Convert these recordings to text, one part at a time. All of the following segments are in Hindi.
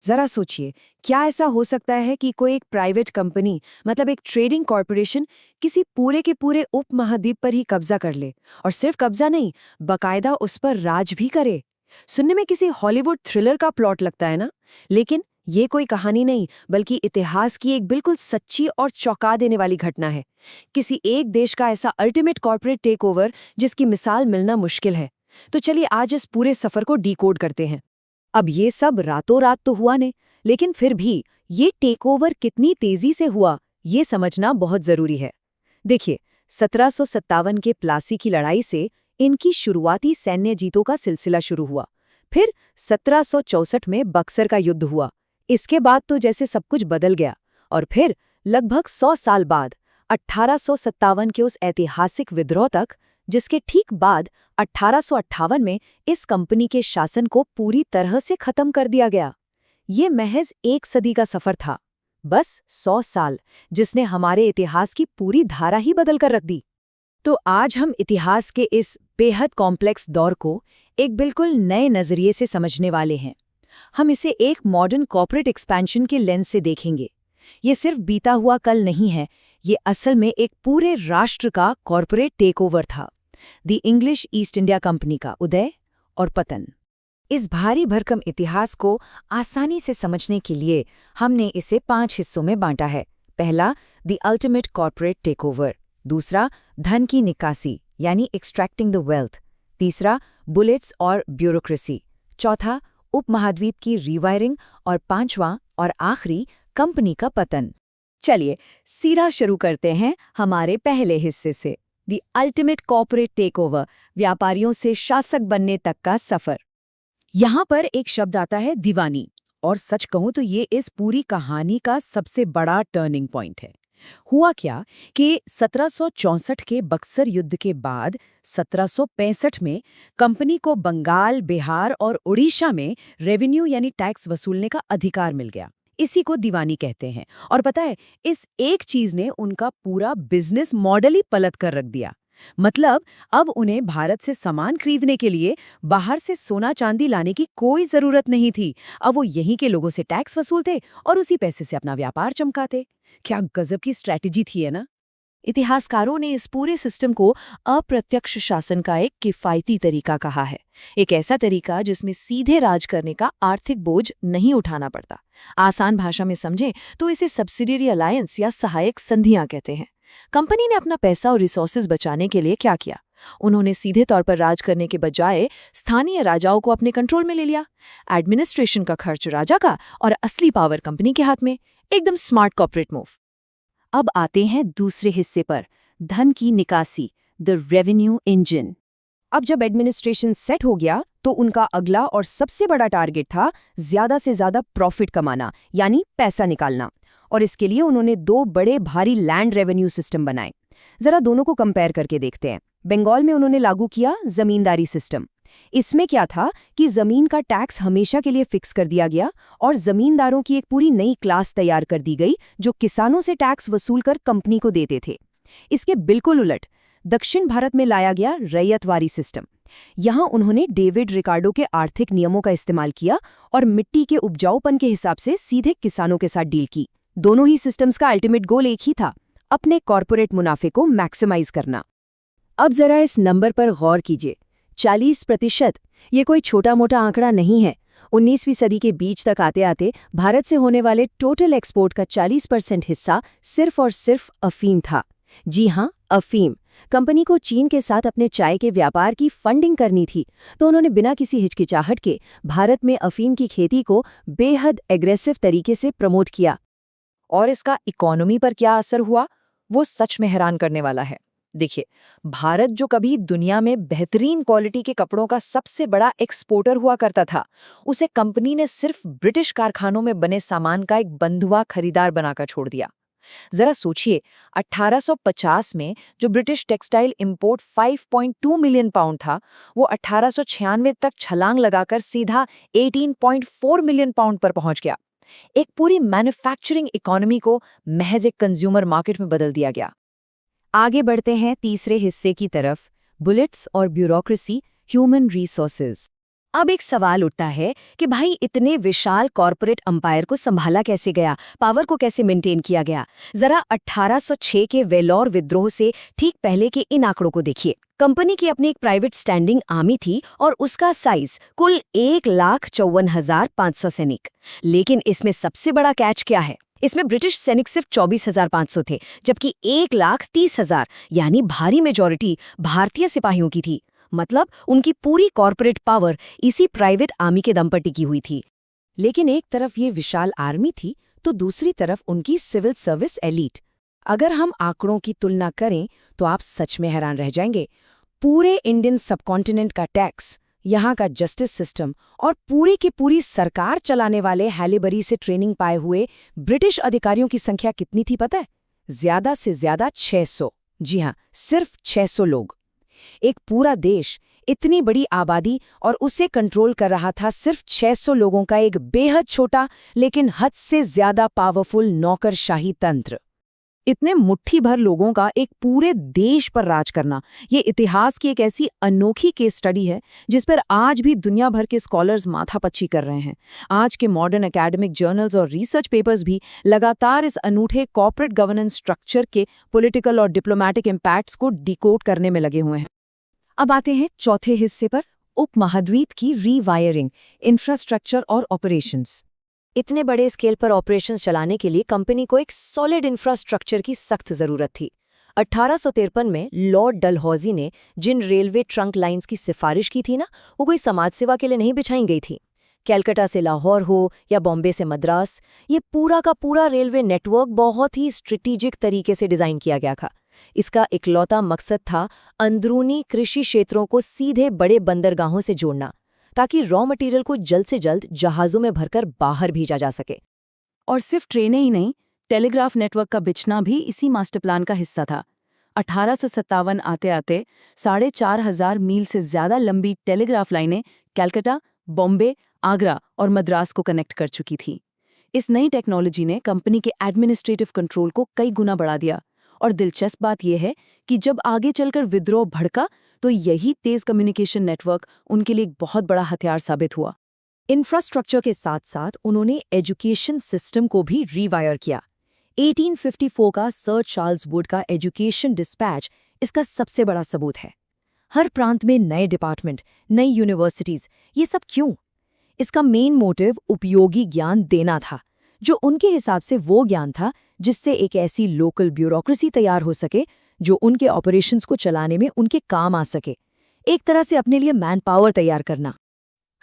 जरा सोचिए, क्या ऐसा हो सकता है कि कोई एक प्राइवेट कंपनी, मतलब एक ट्रेडिंग कॉरपोरेशन, किसी पूरे के पूरे उपमहाद्वीप पर ही कब्जा कर ले, और सिर्फ कब्जा नहीं, बकायदा उस पर राज भी करे। सुनने में किसी हॉलीवुड थ्रिलर का प्लॉट लगता है ना? लेकिन ये कोई कहानी नहीं, बल्कि इतिहास की एक बिल्कुल सच्ची और चौंका देने वाली घटना है। किसी एक देश का ऐसा अल्टीमेट कॉर्पोरेट टेकओवर जिसकी मिसाल मिलना मुश्किल है। तो चलिए आज इस पूरे सफर को डीकोड करते हैं। अब ये सब रातों रात तो हुआ नहीं, लेकिन फिर भी ये टेकओवर कितनी तेजी से हुआ, ये समझना बहुत जरूरी है। देखिए, 1757 के प्लासी की लड़ाई से इनकी शुरुआती सैन्य जीतों का सिलसिला शुरू हुआ। फिर 1764 में बक्सर का युद्ध हुआ। इसके बाद तो जैसे सब कुछ बदल गया। और फिर लगभग 100 साल बाद 1857 के उस ऐतिहासिक विद्रोह तक, जिसके ठीक बाद 1858 में इस कंपनी के शासन को पूरी तरह से खत्म कर दिया गया। ये महज एक सदी का सफर था, बस 100 साल, जिसने हमारे इतिहास की पूरी धारा ही बदल कर रख दी। तो आज हम इतिहास के इस बेहद कॉम्प्लेक्स दौर को एक बिल्कुल नए नजरिए से समझने वाले हैं। हम इसे एक मॉडर्न कॉर्पोरेट एक्सपेंशन के लेंस से देखेंगे। ये सिर्फ बीता हुआ कल नहीं है, ये असल में एक पूरे राष्ट्र का कॉर्पोरेट टेकओवर था। The English east India company का उदय और पतन। इस भारी भरकम इतिहास को आसानी से समझने के लिए हमने इसे 5 हिस्सों में बांटा है। पहला, द अल्टीमेट कॉर्पोरेट टेकओवर। दूसरा, धन की निकासी यानी एक्सट्रैक्टिंग द वेल्थ। तीसरा, बुलेट्स और ब्यूरोक्रेसी। चौथा, उपमहाद्वीप की रीवायरिंग। और पांचवां और आखिरी, कंपनी का पतन। चलिए सीधा शुरू करते हैं हमारे पहले हिस्से से, द अल्टीमेट कॉर्पोरेट टेकओवर, व्यापारियों से शासक बनने तक का सफर। यहाँ पर एक शब्द आता है, दीवानी। और सच कहूं तो ये इस पूरी कहानी का सबसे बड़ा टर्निंग पॉइंट है। हुआ क्या कि 1764 के बक्सर युद्ध के बाद 1765 में कंपनी को बंगाल, बिहार और उड़ीसा में रेवेन्यू यानी टैक्स वसूलने का अधिकार मिल गया। इसी को दीवानी कहते हैं। और पता है, इस एक चीज ने उनका पूरा बिजनेस मॉडल ही पलट कर रख दिया। मतलब अब उन्हें भारत से सामान खरीदने के लिए बाहर से सोना चांदी लाने की कोई जरूरत नहीं थी। अब वो यहीं के लोगों से टैक्स वसूलते और उसी पैसे से अपना व्यापार चमकाते। क्या गजब की स्ट्रैटेजी थी, है ना? इतिहासकारों ने इस पूरे सिस्टम को अप्रत्यक्ष शासन का एक किफायती तरीका कहा है। एक ऐसा तरीका जिसमें सीधे राज करने का आर्थिक बोझ नहीं उठाना पड़ता। आसान भाषा में समझें तो इसे सब्सिडियरी अलायंस या सहायक संधियां कहते हैं। कंपनी ने अपना पैसा और रिसोर्सेज बचाने के लिए क्या किया? उन्होंने सीधे तौर पर राज करने के बजाय स्थानीय राजाओं को अपने कंट्रोल में ले लिया। एडमिनिस्ट्रेशन का खर्च राजा का और असली पावर कंपनी के हाथ में। एकदम स्मार्ट कॉर्पोरेट मूव। अब आते हैं दूसरे हिस्से पर, धन की निकासी, द रेवेन्यू इंजन। अब जब एडमिनिस्ट्रेशन सेट हो गया तो उनका अगला और सबसे बड़ा टारगेट था ज्यादा से ज्यादा प्रॉफिट कमाना, यानी पैसा निकालना। और इसके लिए उन्होंने 2 बड़े भारी लैंड रेवेन्यू सिस्टम बनाए। जरा दोनों को कंपेयर करके देखते हैं। बंगाल में उन्होंने लागू किया जमींदारी सिस्टम। इसमें क्या था कि जमीन का टैक्स हमेशा के लिए फिक्स कर दिया गया और जमींदारों की एक पूरी नई क्लास तैयार कर दी गई जो किसानों से टैक्स वसूल कर कंपनी को देते थे। इसके बिल्कुल उलट दक्षिण भारत में लाया गया रैयतवारी सिस्टम। यहां उन्होंने डेविड रिकार्डो के आर्थिक नियमों का इस्तेमाल किया और मिट्टी के उपजाऊपन के हिसाब से सीधे किसानों के साथ डील की। दोनों ही सिस्टम्स का अल्टीमेट गोल एक ही था, अपने कॉर्पोरेट मुनाफे को मैक्सिमाइज करना। अब जरा इस नंबर पर गौर कीजिए, 40%। ये कोई छोटा मोटा आंकड़ा नहीं है। 19वीं सदी के बीच तक आते आते भारत से होने वाले टोटल एक्सपोर्ट का 40% हिस्सा सिर्फ और सिर्फ अफीम था। जी हाँ, अफीम। कंपनी को चीन के साथ अपने चाय के व्यापार की फंडिंग करनी थी, तो उन्होंने बिना किसी हिचकिचाहट के भारत में अफीम की खेती को बेहद एग्रेसिव तरीके से प्रमोट किया। और इसका इकोनॉमी पर क्या असर हुआ, वो सच में हैरान करने वाला है। देखिए, भारत जो कभी दुनिया में बेहतरीन क्वालिटी के कपड़ों का सबसे बड़ा एक्सपोर्टर हुआ करता था, उसे कंपनी ने सिर्फ ब्रिटिश कारखानों में बने सामान का एक बंधुआ खरीदार बनाकर छोड़ दिया। जरा सोचिए, 1850 में जो British textile import 5.2 million pound था, वो 1896 तक छलांग लगाकर सीधा 18.4 मिलियन पाउंड पर पहुंच गया। एक पूरी मैन्युफैक्चरिंग इकोनॉमी को महज एक कंज्यूमर मार्केट में बदल दिया गया। आगे बढ़ते हैं तीसरे हिस्से की तरफ, बुलेट्स और ब्यूरोक्रेसी, ह्यूमन रिसोर्सेज। अब एक सवाल उठता है कि भाई इतने विशाल कॉरपोरेट अंपायर को संभाला कैसे गया, पावर को कैसे मेंटेन किया गया। जरा 1806 के वेलोर विद्रोह से ठीक पहले के इन आंकड़ों को देखिए। कंपनी की अपनी एक प्राइवेट स्टैंडिंग आर्मी थी और उसका साइज कुल 1,54,500 सैनिक। लेकिन इसमें सबसे बड़ा कैच क्या है? इसमें ब्रिटिश सैनिक सिर्फ 24,500 थे, जबकि 1,30,000 यानी भारी मेजॉरिटी भारतीय सिपाहियों की थी। मतलब उनकी पूरी कॉर्पोरेट पावर इसी प्राइवेट आर्मी के दम पर टिकी हुई थी। लेकिन एक तरफ ये विशाल आर्मी थी तो दूसरी तरफ उनकी सिविल सर्विस एलीट। अगर हम आंकड़ों की तुलना करें तो आप सच में हैरान रह जाएंगे। पूरे इंडियन सबकॉन्टिनेंट का टैक्स, यहाँ का जस्टिस सिस्टम और पूरी की पूरी सरकार चलाने वाले हैलीबरी से ट्रेनिंग पाए हुए ब्रिटिश अधिकारियों की संख्या कितनी थी पता है? ज्यादा से ज्यादा 600। जी हाँ, सिर्फ 600 लोग। एक पूरा देश, इतनी बड़ी आबादी और उसे कंट्रोल कर रहा था सिर्फ 600 लोगों का एक बेहद छोटा लेकिन हद से ज्यादा पावरफुल नौकरशाही तंत्र। इतने मुट्ठी भर लोगों का एक पूरे देश पर राज करना, ये इतिहास की एक ऐसी अनोखी केस स्टडी है जिस पर आज भी दुनिया भर के स्कॉलर्स माथापच्ची कर रहे हैं। आज के मॉडर्न एकेडमिक जर्नल्स और रिसर्च पेपर्स भी लगातार इस अनूठे कॉर्पोरेट गवर्नेंस स्ट्रक्चर के पॉलिटिकल और डिप्लोमैटिक इम्पैक्ट्स को डिकोड करने में लगे हुए हैं। अब आते हैं चौथे हिस्से पर, उपमहाद्वीप की रीवायरिंग, इंफ्रास्ट्रक्चर और ऑपरेशंस। इतने बड़े स्केल पर ऑपरेशंस चलाने के लिए कंपनी को एक सॉलिड इंफ्रास्ट्रक्चर की सख्त जरूरत थी। 1853 में लॉर्ड डलहौजी ने जिन रेलवे ट्रंक लाइंस की सिफारिश की थी ना, वो कोई समाज सेवा के लिए नहीं बिछाई गई थी। कैलकाटा से लाहौर हो या बॉम्बे से मद्रास, ये पूरा का पूरा रेलवे नेटवर्क बहुत ही स्ट्रेटेजिक तरीके से डिजाइन किया गया था। इसका इकलौता मकसद था अंदरूनी कृषि क्षेत्रों को सीधे बड़े बंदरगाहों से जोड़ना, ताकि रॉ मटेरियल को जल्द से जल्द जहाज़ों में भरकर बाहर भेजा जा सके। और सिर्फ ट्रेनें ही नहीं, टेलीग्राफ नेटवर्क का बिछना भी इसी मास्टर प्लान का हिस्सा था। 1857 आते आते 4,500 मील से ज्यादा लंबी टेलीग्राफ लाइनें कैलकाटा, बॉम्बे, आगरा और मद्रास को कनेक्ट कर चुकी थी। इस नई टेक्नोलॉजी ने कंपनी के एडमिनिस्ट्रेटिव कंट्रोल को कई गुना बढ़ा दिया। और दिलचस्प बात यह है कि जब आगे चलकर विद्रोह भड़का तो यही तेज कम्युनिकेशन नेटवर्क उनके लिए एक बहुत बड़ा हथियार साबित हुआ। इंफ्रास्ट्रक्चर के साथ साथ उन्होंने एजुकेशन सिस्टम को भी रीवायर किया। 1854 का सर चार्ल्स वुड का एजुकेशन डिस्पैच इसका सबसे बड़ा सबूत है। हर प्रांत में नए डिपार्टमेंट, नई यूनिवर्सिटीज, ये सब क्यों? इसका मेन मोटिव उपयोगी ज्ञान देना था, जो उनके हिसाब से वो ज्ञान था जिससे एक ऐसी लोकल ब्यूरोक्रेसी तैयार हो सके जो उनके ऑपरेशंस को चलाने में उनके काम आ सके। एक तरह से अपने लिए मैन पावर तैयार करना।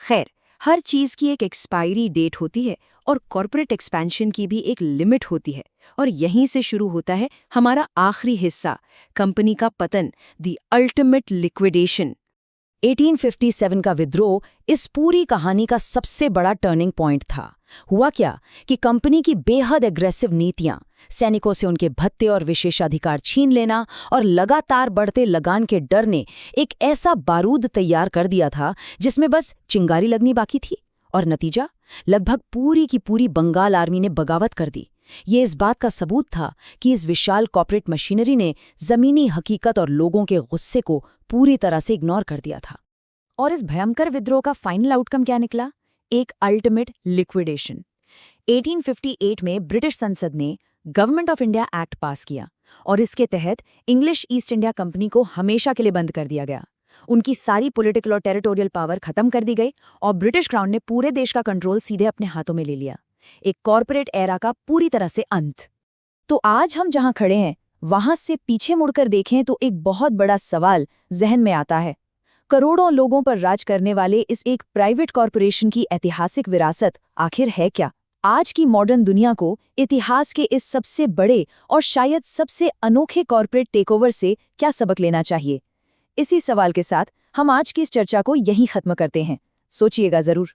खैर, हर चीज की एक एक्सपायरी डेट होती है और कॉर्पोरेट एक्सपेंशन की भी एक लिमिट होती है। और यहीं से शुरू होता है हमारा आखिरी हिस्सा, कंपनी का पतन, द अल्टीमेट लिक्विडेशन। 1857 का विद्रोह इस पूरी कहानी का सबसे बड़ा टर्निंग पॉइंट था। हुआ क्या कि कंपनी की बेहद एग्रेसिव नीतियां, सैनिकों से उनके भत्ते और विशेषाधिकार छीन लेना और लगातार बढ़ते लगान के डर ने एक ऐसा बारूद तैयार कर दिया था जिसमें बस चिंगारी लगनी बाकी थी। और नतीजा, लगभग पूरी की पूरी बंगाल आर्मी ने बगावत कर दी। ये इस बात का सबूत था कि इस विशाल कॉर्पोरेट मशीनरी ने जमीनी हकीकत और लोगों के गुस्से को पूरी तरह से इग्नोर कर दिया था। और इस भयंकर विद्रोह का फाइनल आउटकम क्या निकला? एक अल्टीमेट लिक्विडेशन। 1858 में ब्रिटिश संसद ने गवर्नमेंट ऑफ इंडिया एक्ट पास किया और इसके तहत इंग्लिश ईस्ट इंडिया कंपनी को हमेशा के लिए बंद कर दिया गया। उनकी सारी पॉलिटिकल और टेरिटोरियल पावर खत्म कर दी गई और ब्रिटिश क्राउन ने पूरे देश का कंट्रोल सीधे अपने हाथों में ले लिया। एक कॉर्पोरेट एरा का पूरी तरह से अंत। तो आज हम जहां खड़े हैं वहां से पीछे मुड़कर देखें तो एक बहुत बड़ा सवाल जहन में आता है। करोड़ों लोगों पर राज करने वाले इस एक प्राइवेट कॉरपोरेशन की ऐतिहासिक विरासत आखिर है क्या? आज की मॉडर्न दुनिया को इतिहास के इस सबसे बड़े और शायद सबसे अनोखे कॉर्पोरेट टेकओवर से क्या सबक लेना चाहिए? इसी सवाल के साथ हम आज की इस चर्चा को यहीं खत्म करते हैं। सोचिएगा जरूर।